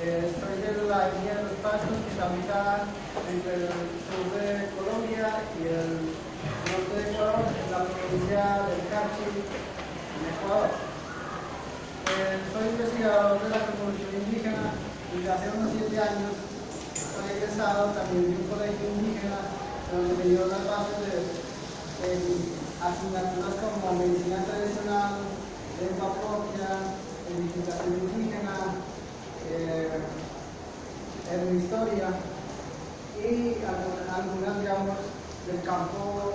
Soy de la etnia de los Pastos, que está ubicada entre el sur de Colombia y el norte de Ecuador, en la provincia del Carchi, en Ecuador. Soy investigador de la revolución indígena y desde hace unos 7 años soy egresado también de un colegio indígena donde me dio las bases de asignaturas como medicina tradicional, lengua propia, edificación indígena, etnohistoria y algunas, digamos, del campo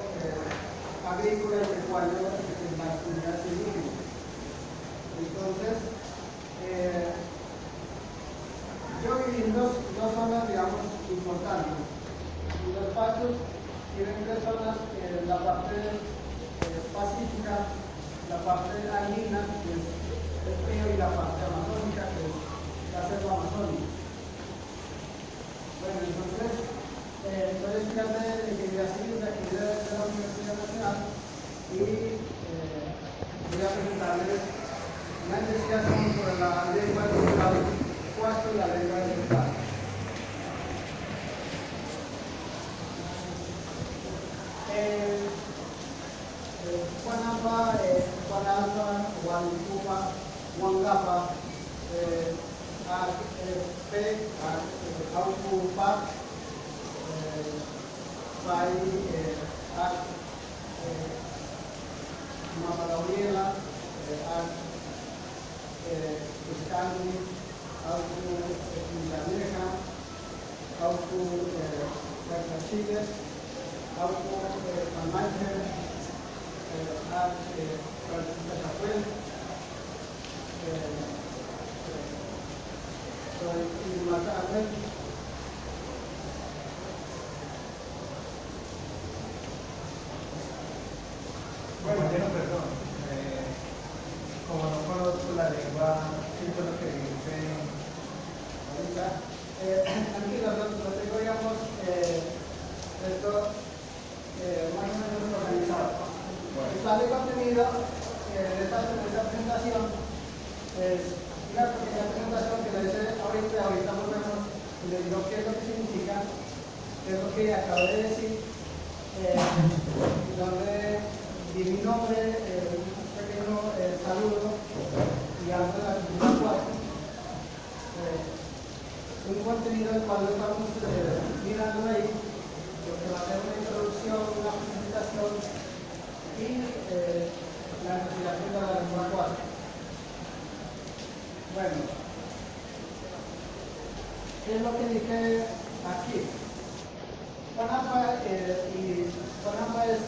agrícola y pecuario en las comunidades indígenas. Entonces, yo viví en dos zonas, digamos, importantes. Los Pastos tienen 3 zonas, la parte pacífica, la parte andina, que es el río, y la parte amazónica, que es la selva amazónica. Bueno, entonces, soy estudiante de ingeniería civil de aquí de la Universidad Nacional y voy a presentarles una investigación sobre la lengua del Pasto y la lengua del Pasto. Guanalpa, Guancupa, Guangapa, Aucupa, Pai, Mapalauriela, Iscani, Aucu Milaneja, Aucu Chile, Aucu Pamache, Bueno, perdón, como no conozco la lengua, ¿qué fue lo que dice ahorita? Tranquilo, lo tengo, digamos, esto más o menos organizado. El plan de contenido de esta presentación es una pequeña presentación que le hice ahorita volvemos y les digo qué es lo que significa, qué es lo que acabo de decir, donde di mi nombre, un pequeño saludo y algo de la cultura 4. Un contenido del cual estamos mirando ahí, lo que va a ser una introducción, una presentación y la investigación de la lengua 4. Bueno, ¿qué es lo que dije aquí? Guanalpa es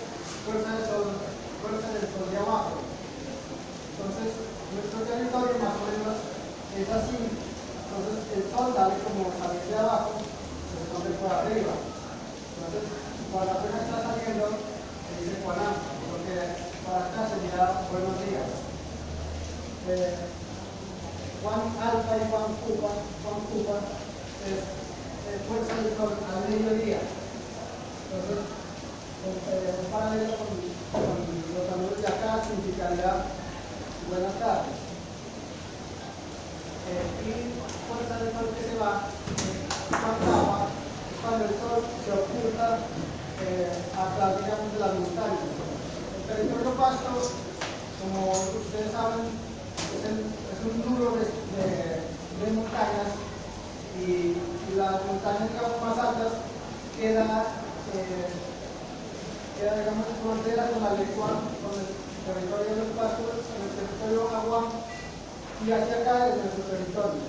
fuerza del sol de abajo. Entonces, nuestro territorio más o menos es así. Entonces, el sol sale como salir de abajo, se esconde por arriba. Entonces, cuando apenas está saliendo, se dice Guanalpa, porque para acá sería buenos días. Juan Alfa y Juan Cupa es fuerza del sol al mediodía. Entonces, un paralelo con los saludos de acá significaría buenas tardes. Y fuerza del sol que se va, cuando el sol se oculta atrás, digamos, de las montañas. El territorio Pasto, como ustedes saben, es un nudo de montañas y las montañas, digamos, más altas queda digamos, en frontera con la lengua, con el territorio de los Pastos, con el territorio agua, y hacia acá es nuestro territorio.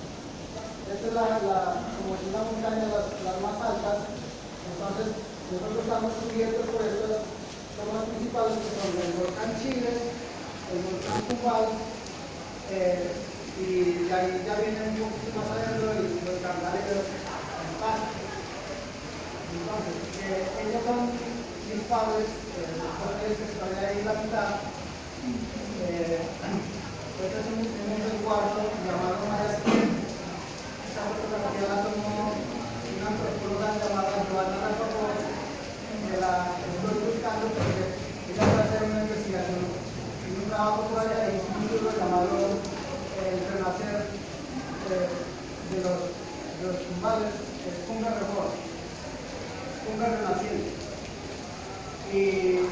Esta es como es una montaña las más altas. Entonces, nosotros estamos cubiertos por estas zonas principales que son el volcán Chile, el volcán Cubal, y ahí ya viene un poquito más adentro los candaleros en Pasto. Entonces, ellos son mis padres, después que estoy ahí en la mitad. Este es un resguardo llamado Mayasquén. Esta fotografía la tomó una antropóloga llamada Joana Racapó, que la estoy buscando porque ella va a hacer una investigación en un trabajo por allá, y un libro llamado El renacer de los los tumbales es Punga Reforma, Punga Renaciente. Y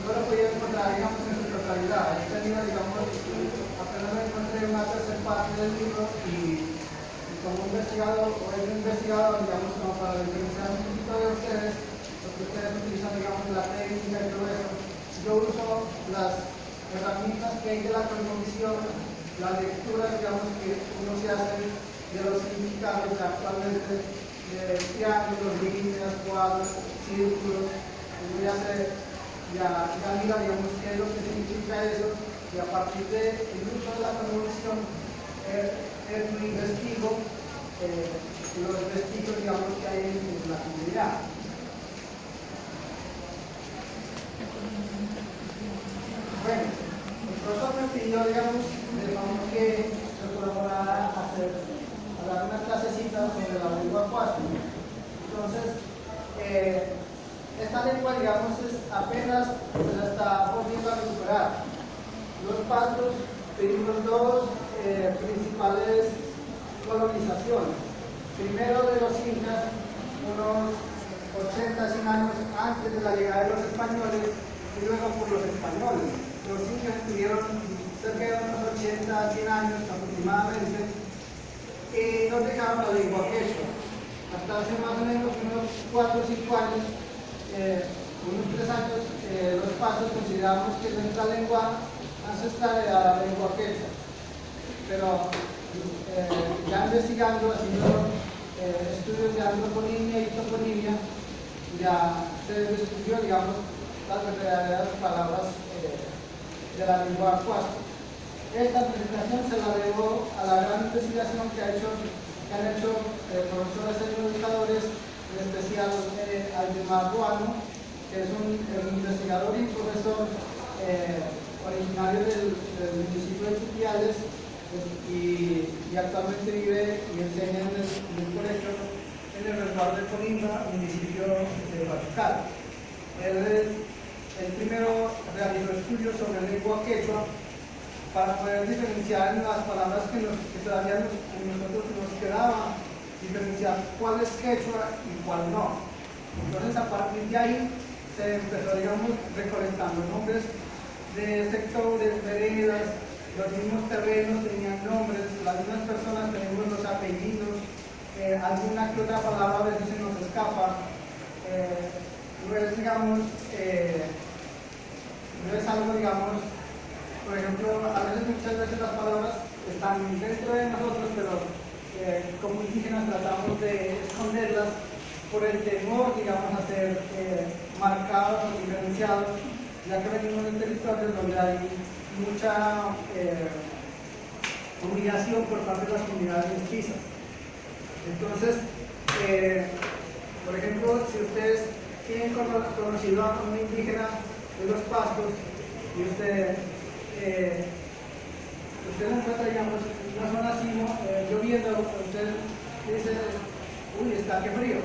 no lo podía encontrar, digamos, en su totalidad. He tenido, digamos, apenas me encontré una tercera parte del libro y como investigador, o he investigado, digamos, como para diferenciar un poquito de ustedes, porque ustedes utilizan, digamos, la técnica y todo eso. Yo uso las herramientas que hay de la cosmovisión, las lecturas, digamos, que uno se hace de los significados actualmente, de triángulos, líneas, cuadros, círculos. Uno ya mira, digamos, qué es lo que significa eso, y a partir del uso de la cosmovisión, investigo los vestigios, digamos, que hay en la comunidad. Bueno, el profesor me pidió, digamos, de modo que yo colaborara a dar una clasecita sobre la lengua cuasi. Entonces, esta lengua, digamos, apenas se la está volviendo a recuperar. Los pastos tuvimos dos principales colonizaciones. Primero de los incas, unos 80, 100 años antes de la llegada de los españoles, y luego por los españoles. Los incas estuvieron cerca de unos 80, 100 años aproximadamente, y no dejaron la lengua quechua. Hasta hace más o menos unos 4 o 5 años, unos 3 años, los pasos consideramos que nuestra lengua ancestral era la lengua quechua. Pero ya investigando, haciendo estudios de antroponimia y toponimia, ya se descubrió, digamos, las verdaderas palabras de la lengua cuasi. Esta presentación se la debo a la gran investigación que han hecho profesores y educadores, en especial Aldemar Ruano, que es un investigador y profesor originario del municipio de Chipiales, y actualmente vive y enseña en el colegio en el resguardo de Colima, municipio de Bachucal. Él primero realizó estudios sobre lengua quechua para poder diferenciar en las palabras que todavía nosotros nos quedaba, diferenciar cuál es quechua y cuál no. Entonces, a partir de ahí se empezó, digamos, recolectando nombres de sectores, veredas. Los mismos terrenos tenían nombres, las mismas personas tenemos los apellidos, alguna que otra palabra a veces se nos escapa. No es, digamos, no es algo, digamos, por ejemplo, muchas veces las palabras están dentro de nosotros, pero como indígenas tratamos de esconderlas por el temor, digamos, a ser marcados o diferenciados, ya que venimos de territorios donde hay mucha humillación por parte de las comunidades mestizas. Entonces, por ejemplo, si ustedes tienen conocido a un indígena de los pastos y usted lo encuentra, digamos, en una zona así, lloviendo, usted dice, uy, está que frío.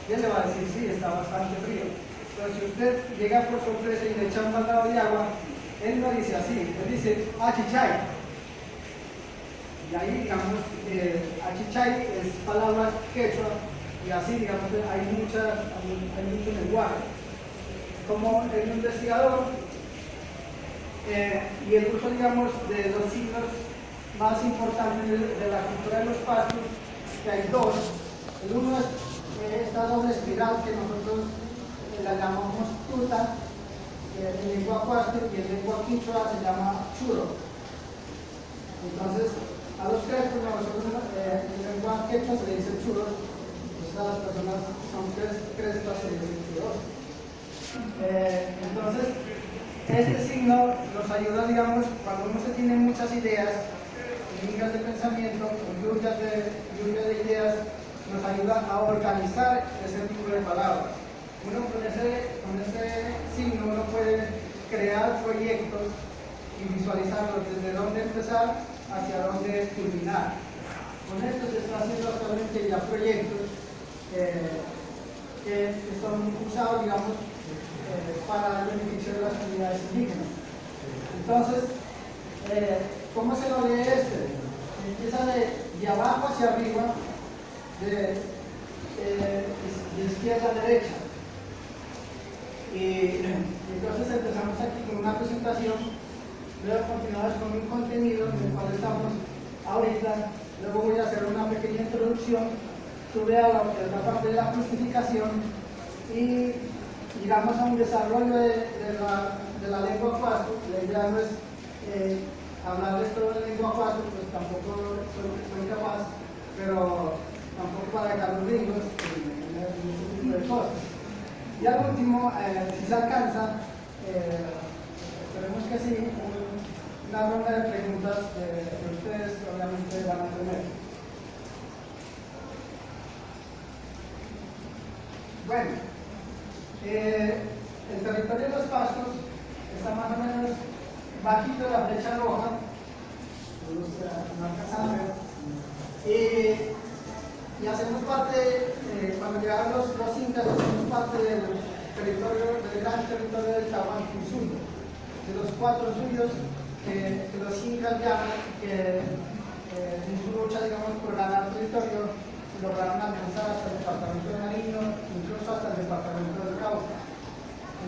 Y él le va a decir, sí, está bastante frío. Pero si usted llega por sorpresa y le echa un baldado de agua, él no dice así, él dice achichay. Y ahí, digamos, achichay es palabra quechua, y así, digamos, hay mucho lenguaje. Como el investigador y el uso, digamos, de los signos más importantes de la cultura de los pastos, que hay dos. El uno es esta doble espiral que nosotros la llamamos tuta, en lengua cuasti, y en lengua quichua se llama churo. Entonces, a los crespos, nosotros en lengua quechua se le dice churos, entonces a las personas que son crespas se le dice churos. Entonces, este signo nos ayuda, digamos, cuando uno se tiene muchas ideas, líneas de pensamiento, lluvia de ideas, nos ayuda a organizar ese tipo de palabras. Uno con ese signo uno puede crear proyectos y visualizarlos desde dónde empezar hacia dónde culminar. Con esto se está haciendo actualmente ya proyectos que son usados, digamos, para el beneficio de las comunidades indígenas. Entonces, ¿cómo se lo lee este? Empieza de abajo hacia arriba, de izquierda a derecha. Y entonces empezamos aquí con una presentación, luego continuamos con un contenido en el cual estamos ahorita, luego voy a hacer una pequeña introducción, sube a lo que es la parte de la justificación y llegamos a un desarrollo de la lengua Cuasco. La idea no es hablarles todo de lengua Cuasco, pues tampoco soy capaz, pero tampoco para dejar los gringos en este tipo de cosas. Y al último, si se alcanza, esperemos que sí, una ronda de preguntas que ustedes obviamente van a tener. Bueno, el territorio de los pastos está más o menos bajito de la flecha roja, no alcanzan a ver. Y hacemos parte, cuando llegaron los incas, hacemos parte del gran territorio del Tahuantinsuyo, de los 4 suyos que los incas llaman, que en su lucha, digamos, por ganar territorio, lograron alcanzar hasta el departamento de Nariño, incluso hasta el departamento del Cauca.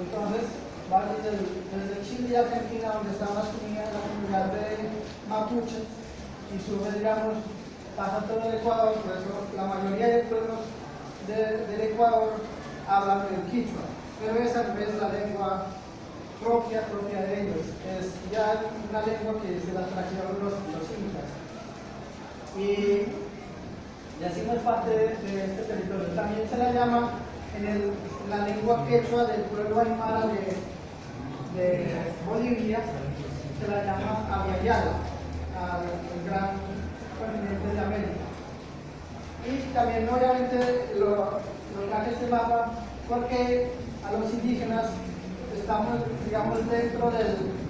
Entonces, va desde Chile y Argentina, donde están la comunidad de Mapuche, y sube, digamos, pasa todo el Ecuador. Por eso la mayoría de pueblos del Ecuador hablan el quichua, pero esa no es la lengua propia de ellos, es ya una lengua que se la trajeron los incas. Y así no es parte de este territorio. También se la llama en la lengua quechua del pueblo aymara de Bolivia, se la llama Aviala, al gran continente de América. Y también obviamente lo traje este mapa porque a los indígenas estamos, digamos, dentro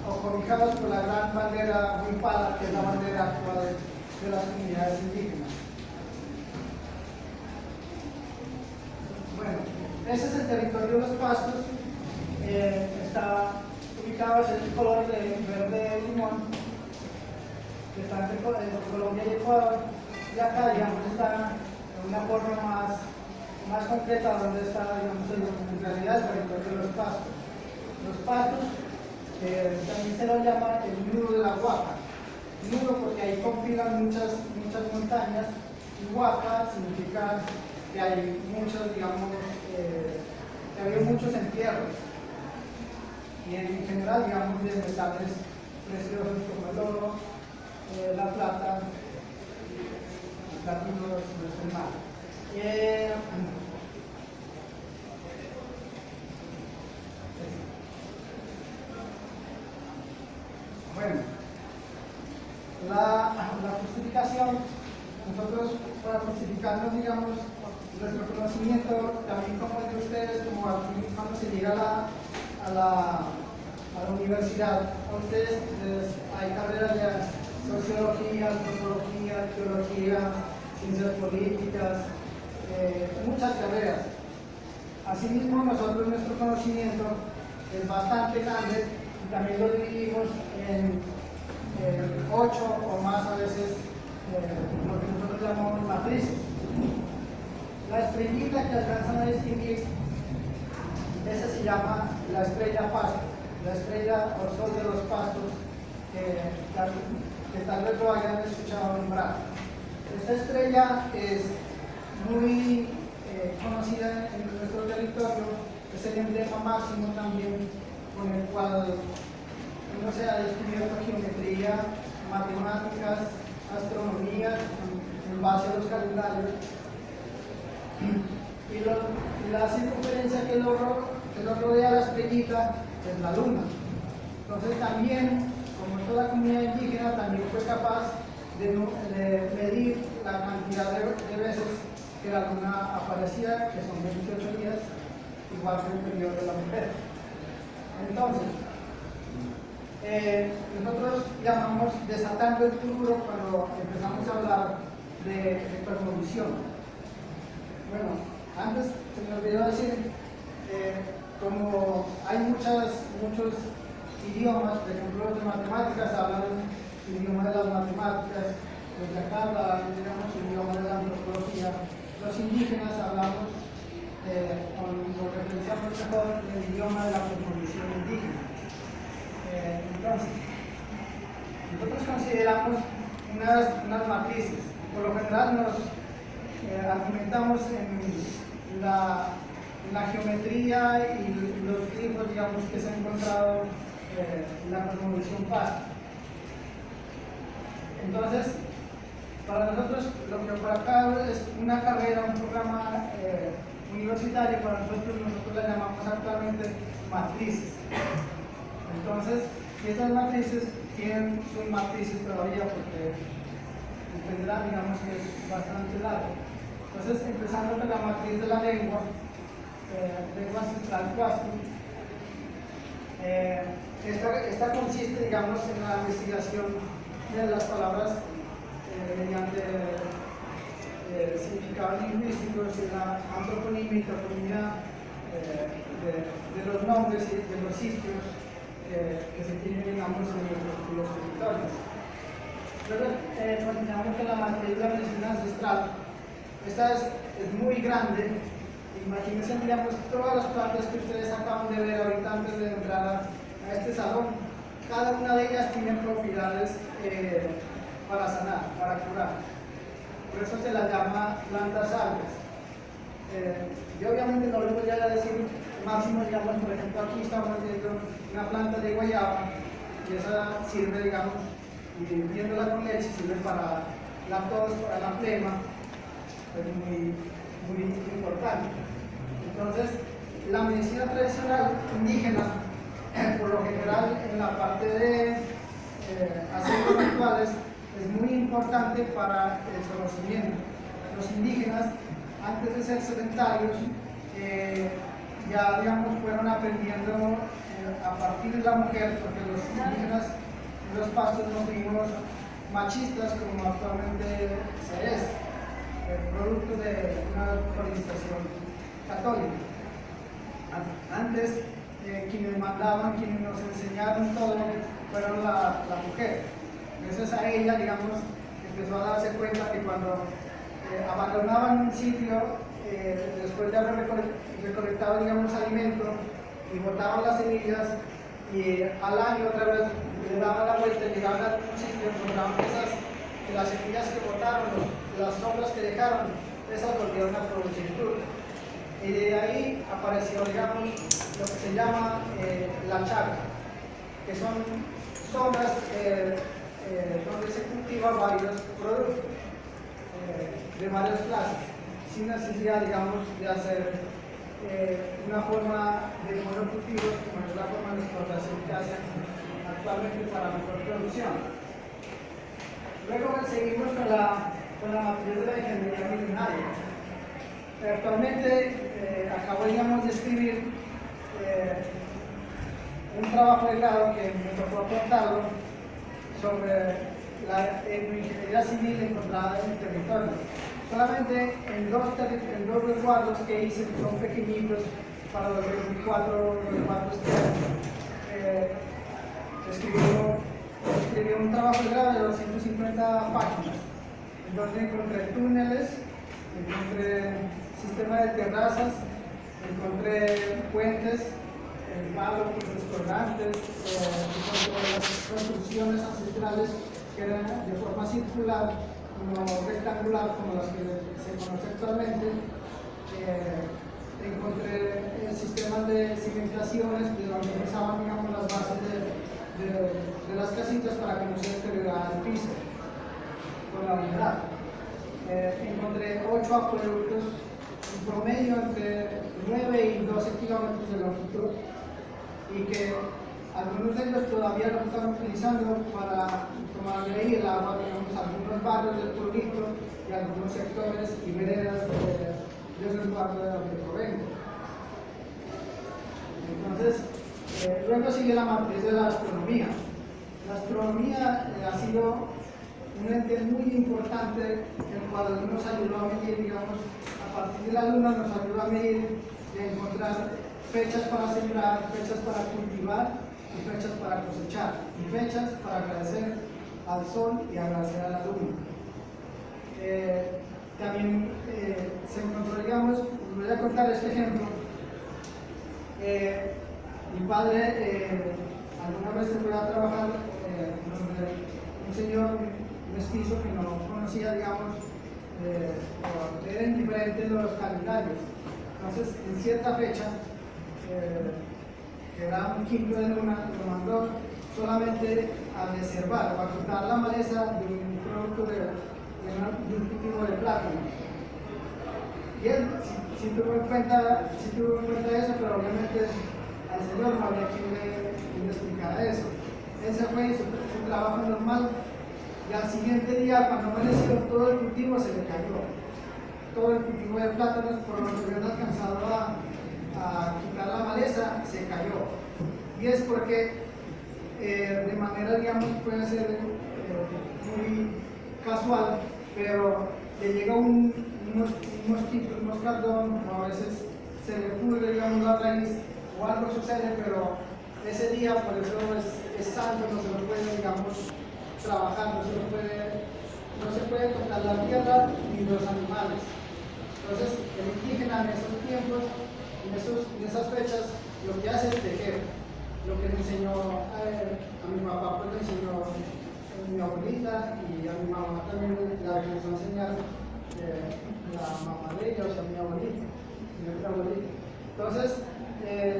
o cobijados por la gran bandera huipala, que es la bandera actual de las comunidades indígenas. Bueno, ese es el territorio de los pastos. Está ubicado, es el color de verde limón, que está entre Colombia y Ecuador, y acá, digamos, está en una forma más concreta donde está, digamos, en realidad el territorio de los pastos. Los pastos también se lo llama el nudo de la Huaca. Nudo porque ahí compilan muchas montañas, y Huaca significa que hay muchos, digamos, que había muchos entierros. Y en general, digamos, de metales preciosos como el oro, la plata, el platino, no es mal. Bueno, la justificación, nosotros para justificarnos, digamos, nuestro conocimiento, también como el de ustedes, como aquí cuando se llega a la universidad, ustedes hay carreras de sociología, antropología, arqueología, ciencias políticas, muchas carreras. Asimismo, nosotros nuestro conocimiento es bastante grande y también lo dividimos en 8 o más a veces lo que nosotros llamamos matrices. La estrellita que alcanzan a distinguir, esa se llama la estrella pasto, la estrella o sol de los pastos, que tal vez lo hayan escuchado nombrar. Esta estrella es muy conocida en nuestro territorio, es el emblema máximo también con el cual uno se ha descubierto geometría, matemáticas, astronomía en base a los calendarios. Y la circunferencia que lo rodea la estrellita es la luna. Entonces también, como toda comunidad indígena, también fue capaz de medir la cantidad de veces que la luna aparecía, que son 28 días, igual que el periodo de la mujer. Entonces, nosotros llamamos desatando el futuro cuando empezamos a hablar de cosmovisión. Bueno, antes se me olvidó decir, como hay muchos idiomas, por ejemplo los de matemáticas hablan el idioma de las matemáticas, los de acá hablan, digamos, el idioma de la antropología, con referencia mejor el idioma de la cosmovisión indígena. Entonces, nosotros consideramos unas matrices. Por lo general nos argumentamos en la geometría y los glifos, digamos, que se han encontrado en la cosmovisión pasta. Entonces, para nosotros, lo que para acá es una carrera, un programa universitario, para nosotros la llamamos actualmente matrices. Entonces, estas matrices tienen sus matrices todavía porque entenderán, digamos, que es bastante largo. Entonces, empezando con la matriz de la lengua, lengua ancestral Huasco, esta consiste, digamos, en la investigación de las palabras mediante significados lingüísticos y la antroponimia y toponimia de los nombres y de los sitios que se tienen, digamos, en los territorios. Luego continuamos con la matriz de la medicina ancestral. Esta es muy grande. Imagínense, digamos, todas las plantas que ustedes acaban de ver ahorita antes de entrar a este salón. Cada una de ellas tiene propiedades para sanar, para curar. Por eso se las llama plantas sabias. Yo obviamente no les voy a decir máximo, digamos, por ejemplo, aquí estamos viendo una planta de guayaba y esa sirve, digamos, y viéndola con leche sirve para la tos, para la flema, es muy importante. Entonces, la medicina tradicional indígena, por lo general en la parte de aceites rituales, es muy importante para el conocimiento. Los indígenas, antes de ser sedentarios, ya, digamos, fueron aprendiendo a partir de la mujer, porque los indígenas en los pastos no fuimos machistas como actualmente se es, producto de una colonización católica. Antes, quienes mandaban, quienes nos enseñaron todo, fueron la mujer. Gracias a ella, digamos, empezó a darse cuenta que cuando abandonaban un sitio, después de haber recolectado, digamos, alimento, y botaban las semillas, y al año otra vez le daban la vuelta y llegaban a un sitio, encontraban que las semillas que botaron, las sombras que dejaron, esas volvieron a producir fruto. Y de ahí apareció, digamos, lo que se llama la chacra, que son zonas donde se cultivan varios productos de varias clases, sin necesidad, digamos, de hacer una forma de monocultivos, como es la forma de explotación que hacen actualmente para mejor producción. Luego seguimos con la matriz de la ingeniería milenaria. Actualmente acabamos de escribir un trabajo de grado que me tocó aportarlo sobre la ingeniería civil encontrada en el territorio. Solamente en dos resguardos que hice, que son pequeñitos, para los 24 resguardos que escribió un trabajo de grado de 250 páginas, en donde encontré túneles, encontré sistema de terrazas, encontré puentes, palos, colgantes, encontré las construcciones ancestrales que eran de forma circular, no rectangular como las que se conoce actualmente. Encontré sistemas de cimentaciones de donde empezaban, digamos, las bases de las casitas para que no se deteriorara el piso con la humedad. Encontré 8 acueductos, en promedio entre 9 y 12 kilómetros de longitud, y que algunos de ellos todavía lo están utilizando para tomar de ahí el agua, digamos, algunos barrios del pueblito y algunos sectores y veredas de resguardo de donde provengo. Entonces, luego sigue la matriz de la astronomía. La astronomía ha sido un ente muy importante, el cual nos ayudó a medir, digamos, a partir de la luna nos ayudó a medir y a encontrar fechas para sembrar, fechas para cultivar y fechas para cosechar, y fechas para agradecer al sol y agradecer a la luna. También se encontró, digamos, ya contar este ejemplo. Mi padre alguna vez se fue a trabajar donde un señor mestizo que no conocía, digamos, eran diferentes los calendarios. Entonces, en cierta fecha, que era un quinto de luna, lo mandó solamente a reservar o a quitar la maleza de un producto de un cultivo de plátano. Y él sí tuvo en cuenta eso, pero obviamente al señor no había quien le explicara eso. Él se fue y su trabajo normal, y al siguiente día, cuando amaneció, todo el cultivo se le cayó. Todo el cultivo de plátanos, por lo que habían alcanzado a quitar la maleza, se cayó. Y es porque de manera, digamos, puede ser muy casual, pero le llega un mosquito, un moscardón, o a veces se le pudre, digamos, la raíz, o algo sucede, pero ese día, por eso es santo, no se lo puede, digamos, trabajar, no se puede tocar la tierra ni los animales. Entonces, el indígena en esos tiempos, en esas fechas, lo que hace es tejer. Lo que le enseñó a mi papá, pues le enseñó mi abuelita, y a mi mamá también la empezó a enseñar la mamá de ella, o sea, mi abuelita, mi otra abuelita. Entonces,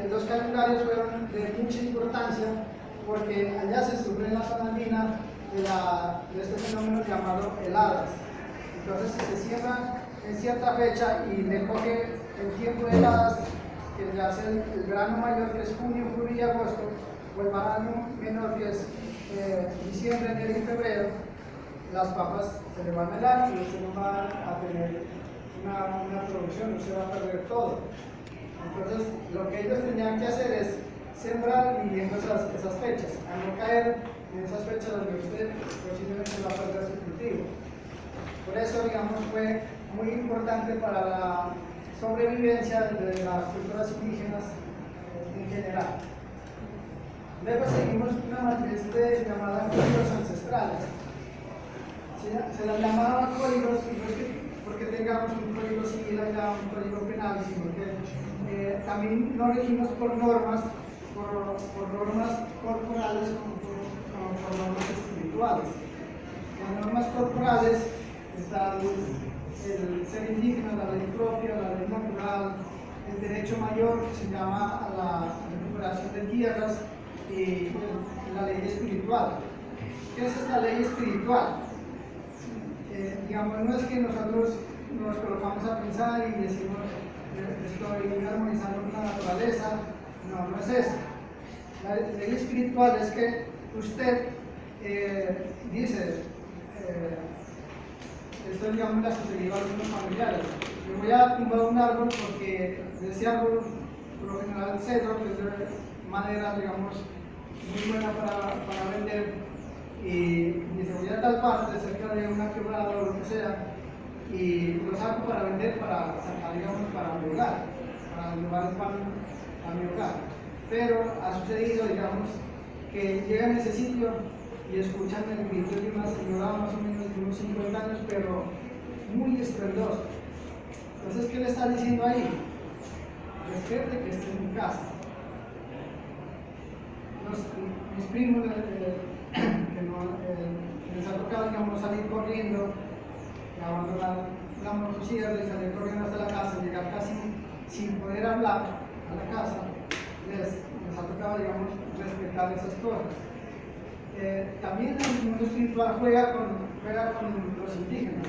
los calendarios fueron de mucha importancia porque allá se sufre en la zona andina de este fenómeno llamado heladas. Entonces, si se cierra en cierta fecha y le coge el tiempo de heladas, que le hace el verano mayor, que es junio, julio y agosto, o el verano menor, que es diciembre, enero y febrero, las papas se le van a helar y usted no va a tener una producción, usted va a perder todo. Entonces, lo que ellos tenían que hacer es sembrar viviendo esas fechas, a no caer en esas fechas donde usted posiblemente va a perder su cultivo. Por eso, digamos, fue muy importante para la sobrevivencia de las culturas indígenas en general. Luego seguimos una matriz llamada códigos ancestrales. Se las llamaba códigos, y no es porque tengamos un código civil allá, un código penal, sino que también nos regimos por normas corporales como por normas espirituales. Las normas corporales están el ser indígena, la ley propia, la ley natural, el derecho mayor, que se llama la recuperación de tierras, y la ley espiritual. ¿Qué es esta ley espiritual? Digamos, no es que nosotros nos colocamos a pensar y decimos estoy armonizando con la naturaleza, no es eso. La ley espiritual es que usted dice, esto digamos le ha sucedido a algunos familiares, yo voy a tumbar un árbol porque de ese árbol, por lo general el cedro, que es de madera, digamos, muy buena para vender, y dice voy a tal parte, cerca de una quebrada o lo que sea, y lo saco para vender, para sacar, digamos, para mi hogar, para llevar el pan a mi hogar. Pero ha sucedido, digamos, que llegan a ese sitio y escuchan el grito de una señora más o menos de unos 50 años, pero muy estruendoso. Entonces, ¿qué le está diciendo ahí? Despierte que esté en mi casa. Mis primos, que les ha tocado, digamos, salir corriendo, abandonar la motosierra y salir corriendo hasta la casa, llegar casi sin poder hablar a la casa, les ha tocado, digamos, respetar esas cosas. También el mundo espiritual juega con los indígenas.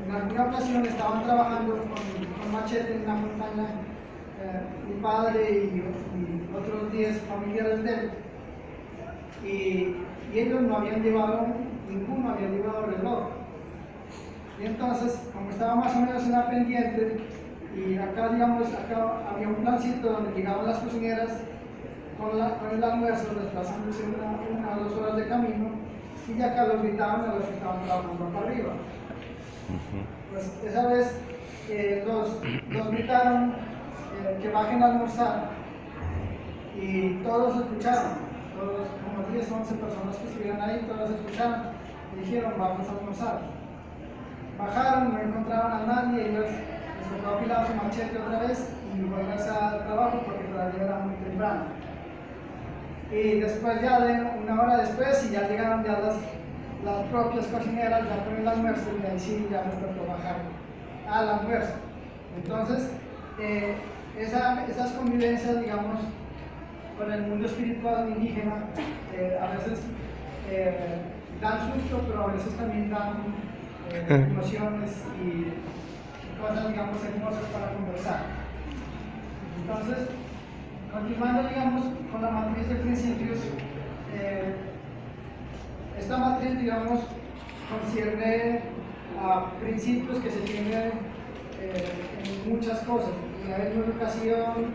En alguna ocasión estaban trabajando con machete en la montaña, mi padre y otros 10 familiares de él, y ellos no habían llevado, ninguno había llevado reloj. Y entonces, como estaba más o menos en la pendiente, y acá, digamos, acá había un plancito donde llegaban las cocineras con el almuerzo, desplazándose una o 2 horas de camino, y ya acá los gritaban a los que estaban trabajando acá arriba. Pues esa vez los gritaron que bajen a almorzar, y todos escucharon, todos, como 10 o 11 personas que estuvieron ahí, todos escucharon y dijeron vamos a almorzar. Bajaron, no encontraron a nadie, ellos les tocó afilar su machete otra vez y volverse al trabajo porque todavía era muy temprano. Y después ya de una hora después, y ya llegaron ya las propias cocineras ya con el almuerzo, y ahí sí ya les tocó bajar al almuerzo. Entonces, esas convivencias, digamos, con el mundo espiritual indígena, a veces dan susto, pero a veces también dan emociones y cosas, digamos, hermosas para conversar. Entonces, continuando, digamos, con la matriz de principios, esta matriz, digamos, concierne a principios que se tienen en muchas cosas, en la educación,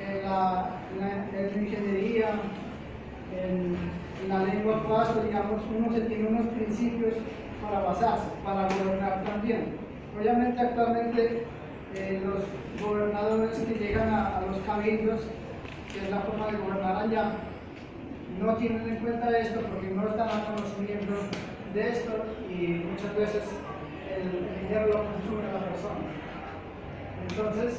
en la ingeniería, en la lengua pasto, digamos, uno se tiene unos principios para basarse, para gobernar también. Obviamente actualmente los gobernadores que llegan a los cabildos, que es la forma de gobernar allá, no tienen en cuenta esto porque no están a conocimiento de esto y muchas veces el dinero lo consume la persona. Entonces,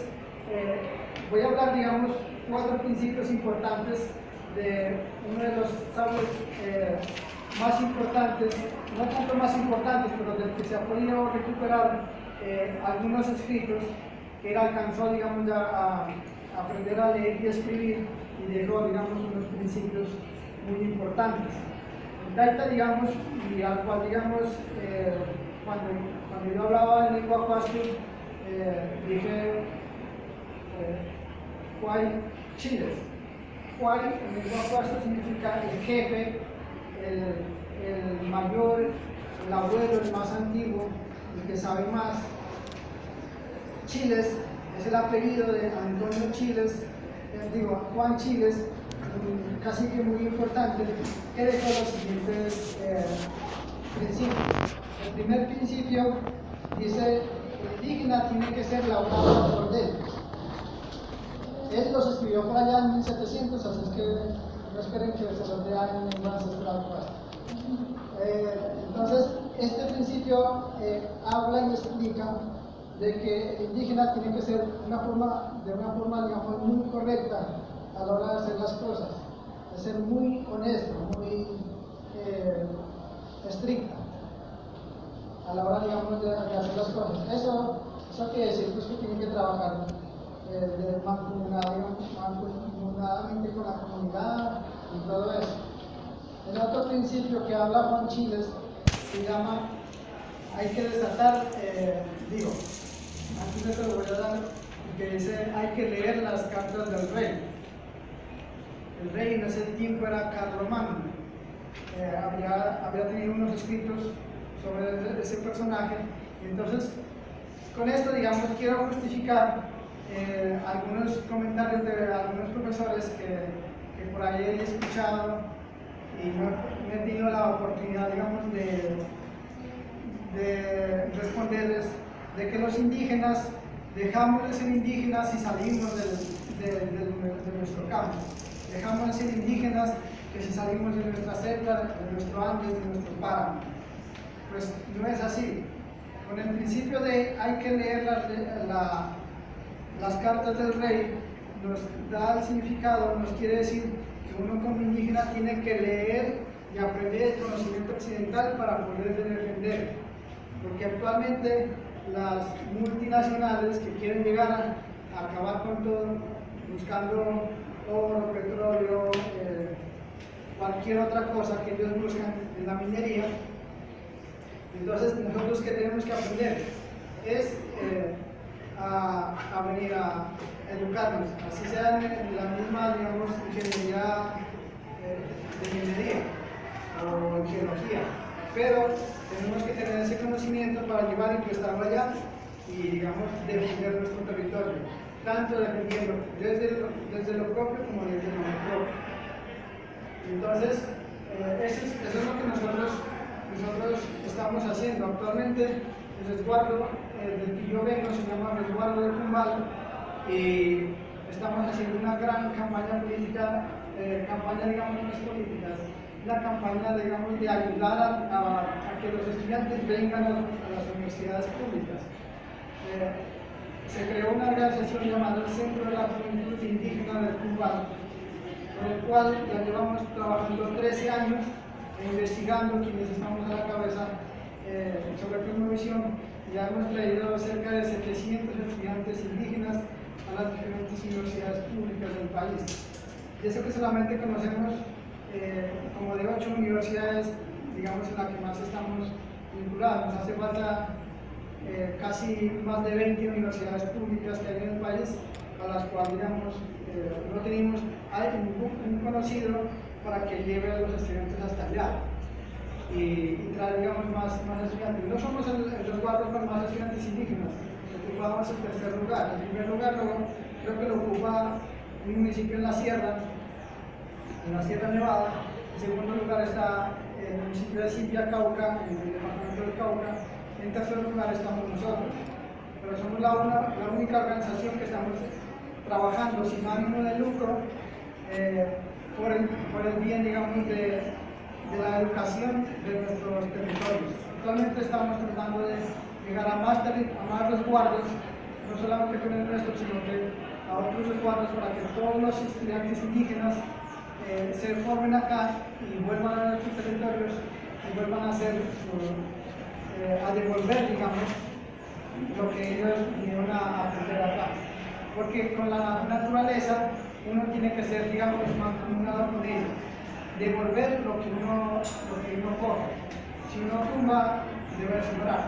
voy a hablar, digamos, 4 principios importantes de uno de los sabios más importantes, no tanto más importantes, pero del que se ha podido recuperar algunos escritos, que él alcanzó, digamos, ya a aprender a leer y escribir y dejó, digamos, unos principios muy importantes. El Taita, digamos, y al cual, digamos, cuando yo hablaba en lengua pasto, dije Huay Chiles. Huay en lengua pasto significa el jefe, el mayor, el abuelo, el más antiguo, el que sabe más. Chiles es el apellido de Antonio Chiles, Juan Chiles, casi que muy importante, que dejó los siguientes principios. El primer principio dice: el indígena tiene que ser labrado por él. Él los escribió por allá en 1700, así es que no esperen que se los lea en un ancestral. Entonces, este principio habla y explica de que el indígena tiene que ser de una forma, digamos, muy correcta a la hora de hacer las cosas, de ser muy honesto, muy estricta a la hora, digamos, de hacer las cosas. Eso quiere decir pues, que tiene que trabajar mancomunadamente con la comunidad y todo eso. El otro principio que habla Juan Chiles se llama: hay que desatar, antes de te lo voy a dar, que dice: hay que leer las cartas del rey. El rey en ese tiempo era Carlomagno, había tenido unos escritos sobre ese personaje. Entonces, con esto, digamos, quiero justificar algunos comentarios de algunos profesores que por ahí he escuchado y no he tenido la oportunidad, digamos, de responderles de que los indígenas dejamos de ser indígenas y salimos de nuestro campo. Dejamos de ser indígenas que si salimos de nuestra selva, de nuestro Andes, de nuestro páramo. Pues no es así. Con el principio de hay que leer las cartas del rey, nos da el significado, nos quiere decir que uno como indígena tiene que leer y aprender el conocimiento occidental para poder defender. Porque actualmente las multinacionales que quieren llegar a acabar con todo, buscando oro, petróleo, cualquier otra cosa que ellos buscan en la minería. Entonces nosotros que tenemos que aprender es a venir a educarnos, así sea en la misma, digamos, ingeniería de minería o en geología, pero tenemos que tener ese conocimiento para llevar y prestarlo allá y, digamos, defender nuestro territorio, tanto defendiendo desde lo propio como desde lo no propio. Entonces, eso es lo que nosotros estamos haciendo. Actualmente el resguardo del que yo vengo se llama Resguardo de Cumbal y estamos haciendo una gran campaña política, digamos, no es política, la campaña, digamos, de ayudar a que los estudiantes vengan a las universidades públicas. se creó una organización llamada el Centro de la Juventud Indígena del Cubano, con el cual ya llevamos trabajando 13 años e investigando, quienes estamos a la cabeza, sobre cosmovisión. Ya hemos traído cerca de 700 estudiantes indígenas a las diferentes universidades públicas del país. Y eso que solamente conocemos como de 8 universidades, digamos, en las que más estamos vinculados. Nos hace falta casi más de 20 universidades públicas que hay en el país, a las cuales, digamos, no tenemos ningún conocido para que lleve a los estudiantes hasta allá y traer, digamos, más estudiantes. No somos los cuatro con más estudiantes indígenas, ocupamos el tercer lugar. El primer lugar creo que lo ocupa un municipio en la Sierra Nevada. En segundo lugar está el municipio de Silvia, Cauca, en el departamento del Cauca. En tercer lugar estamos nosotros. Pero somos la única organización que estamos trabajando sin ánimo de lucro por el bien, digamos, de la educación de nuestros territorios. Actualmente estamos tratando de llegar a más resguardos, no solamente con el nuestro, sino que a otros resguardos, para que todos los estudiantes indígenas se formen acá y vuelvan a nuestros territorios y vuelvan a devolver, digamos, lo que ellos vinieron a aprender acá. Porque con la naturaleza uno tiene que ser, digamos, mancomunado con ella, devolver lo que uno coge. Si uno tumba, debe sembrar.